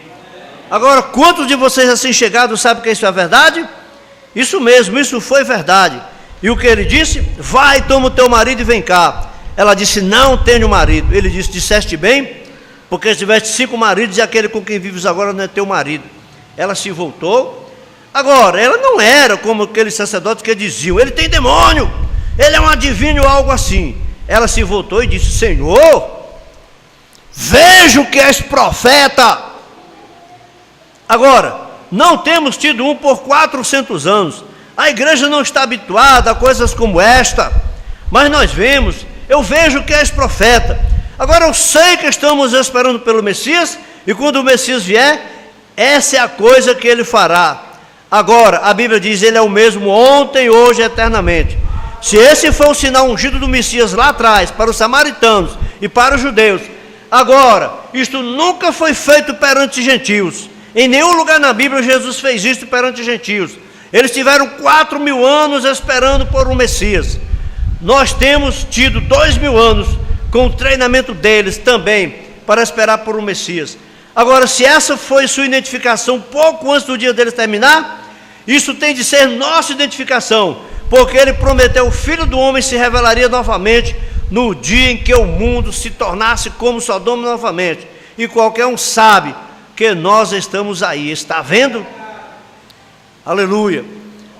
Agora, quantos de vocês assim chegados sabem que isso é verdade? Isso mesmo, isso foi verdade. E o que ele disse? Vai, toma o teu marido e vem cá. Ela disse: não tenho marido. Ele disse: disseste bem, porque tiveste 5 maridos e aquele com quem vives agora não é teu marido. Ela se voltou. Agora, ela não era como aqueles sacerdotes que diziam: ele tem demônio, ele é um adivinho ou algo assim. Ela se voltou e disse: Senhor, vejo que és profeta. Agora, não temos tido um por 400 anos. A igreja não está habituada a coisas como esta, mas nós vemos, eu vejo que és profeta. Agora eu sei que estamos esperando pelo Messias, e quando o Messias vier, essa é a coisa que ele fará. Agora, a Bíblia diz: ele é o mesmo ontem, hoje e eternamente. Se esse foi o sinal ungido do Messias lá atrás, para os samaritanos e para os judeus, agora, isto nunca foi feito perante gentios. Em nenhum lugar na Bíblia Jesus fez isto perante gentios. Eles tiveram 4.000 anos esperando por um Messias. Nós temos tido 2.000 anos com o treinamento deles também para esperar por um Messias. Agora, se essa foi sua identificação pouco antes do dia deles terminar, isso tem de ser nossa identificação, porque ele prometeu: o Filho do Homem se revelaria novamente no dia em que o mundo se tornasse como Sodoma novamente. E qualquer um sabe que nós estamos aí, está vendo? Aleluia!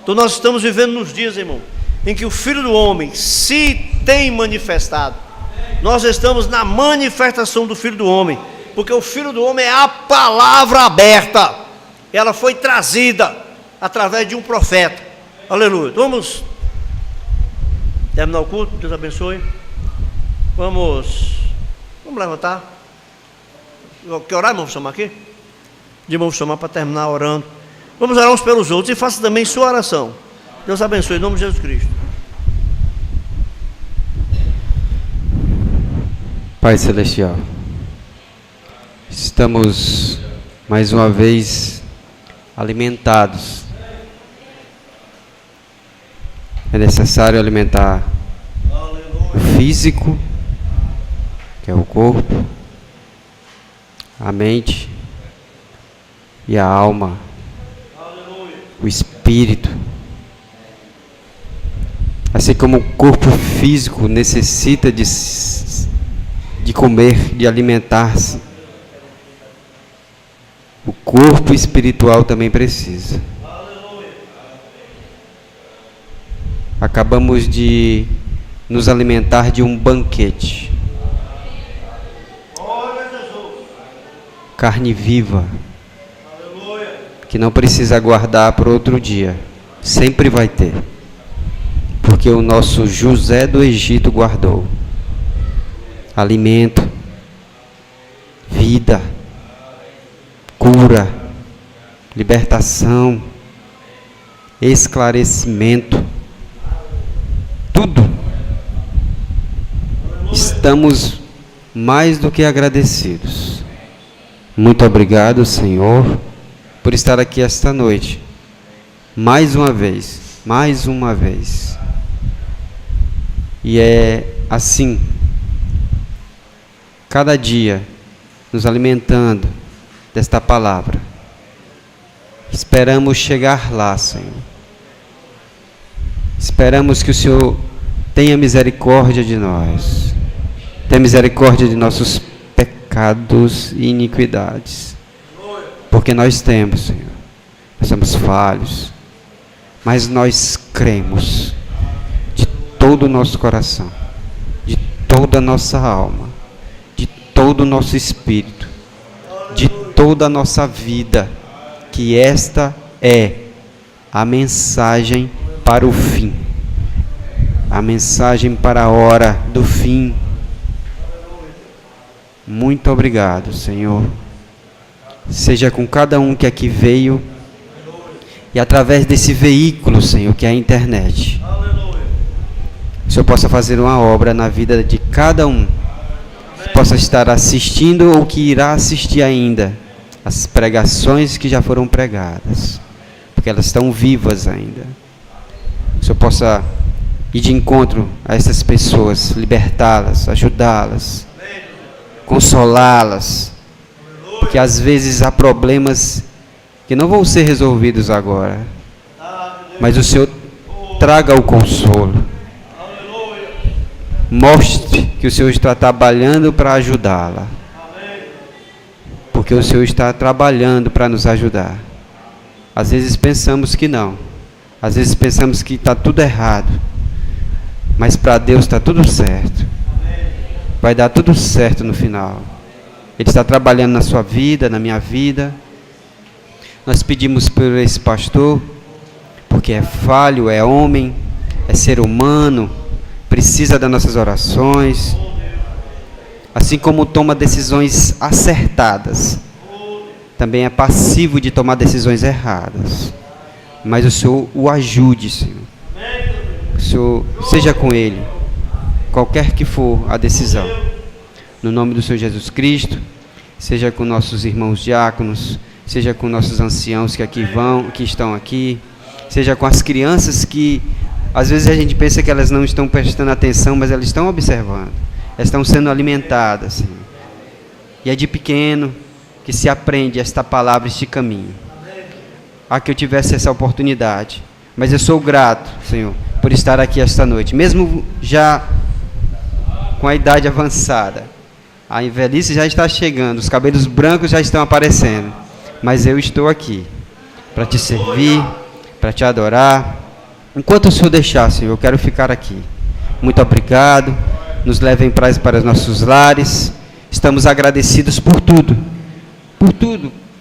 Então nós estamos vivendo nos dias, irmão, em que o Filho do Homem se tem manifestado. Nós estamos na manifestação do Filho do Homem, porque o Filho do Homem é a palavra aberta. Ela foi trazida através de um profeta. Aleluia! Então vamos terminar o culto. Deus abençoe. Vamos levantar. Que orar, irmão? Vamos chamar aqui? De irmão, vamos chamar para terminar orando. Vamos orar uns pelos outros e faça também sua oração. Deus abençoe em nome de Jesus Cristo.
Pai Celestial, estamos mais uma vez alimentados. É necessário alimentar o físico, que é o corpo, a mente e a alma, o espírito. Assim como o corpo físico necessita de comer, de alimentar-se, o corpo espiritual também precisa. Acabamos de nos alimentar de um banquete. Carne viva, que não precisa guardar para outro dia, sempre vai ter. porque o nosso José do Egito guardou alimento, vida, cura, libertação, esclarecimento, tudo. Estamos mais do que agradecidos. Muito obrigado, Senhor, por estar aqui esta noite, mais uma vez. E é assim, cada dia, nos alimentando desta palavra. Esperamos chegar lá, Senhor. Esperamos que o Senhor tenha misericórdia de nós. Tenha misericórdia de nossos pecados e iniquidades. Porque nós temos, Senhor. Nós somos falhos. Mas nós cremos de todo o nosso coração, de toda a nossa alma, de todo o nosso espírito, de toda a nossa vida, que esta é a mensagem para o fim, a mensagem para a hora do fim. Muito obrigado, Senhor. Seja com cada um que aqui veio e através desse veículo, Senhor, que é a internet, o Senhor possa fazer uma obra na vida de cada um, que possa estar assistindo ou que irá assistir ainda as pregações que já foram pregadas, porque elas estão vivas ainda. O Senhor possa ir de encontro a essas pessoas, libertá-las, ajudá-las, consolá-las, porque às vezes há problemas que não vão ser resolvidos agora, mas o Senhor traga o consolo. Mostre que o Senhor está trabalhando para ajudá-la, porque o Senhor está trabalhando para nos ajudar. Às vezes pensamos que não, às vezes pensamos que está tudo errado, mas para Deus está tudo certo. Vai dar tudo certo no final. Ele está trabalhando na sua vida, na minha vida. Nós pedimos por esse pastor, porque é falho, é homem, é ser humano, precisa das nossas orações, assim como toma decisões acertadas, também é passivo de tomar decisões erradas, mas o Senhor o ajude, Senhor. O Senhor seja com ele, qualquer que for a decisão, no nome do Senhor Jesus Cristo. Seja com nossos irmãos diáconos, seja com nossos anciãos que estão aqui, seja com as crianças que às vezes a gente pensa que elas não estão prestando atenção, mas elas estão observando, elas estão sendo alimentadas, Senhor. E é de pequeno que se aprende esta palavra, este caminho. Que eu tivesse essa oportunidade, mas eu sou grato, Senhor, por estar aqui esta noite, mesmo já com a idade avançada. A velhice já está chegando, os cabelos brancos já estão aparecendo, mas eu estou aqui para te servir, para te adorar. Enquanto o Senhor deixar, Senhor, eu quero ficar aqui. Muito obrigado. Nos leve em paz para os nossos lares. Estamos agradecidos por tudo,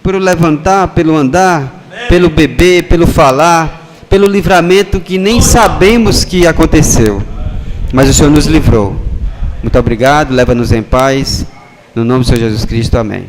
pelo levantar, pelo andar, pelo beber, pelo falar, pelo livramento que nem sabemos que aconteceu, mas o Senhor nos livrou. Muito obrigado, leva-nos em paz, no nome do Senhor Jesus Cristo, amém.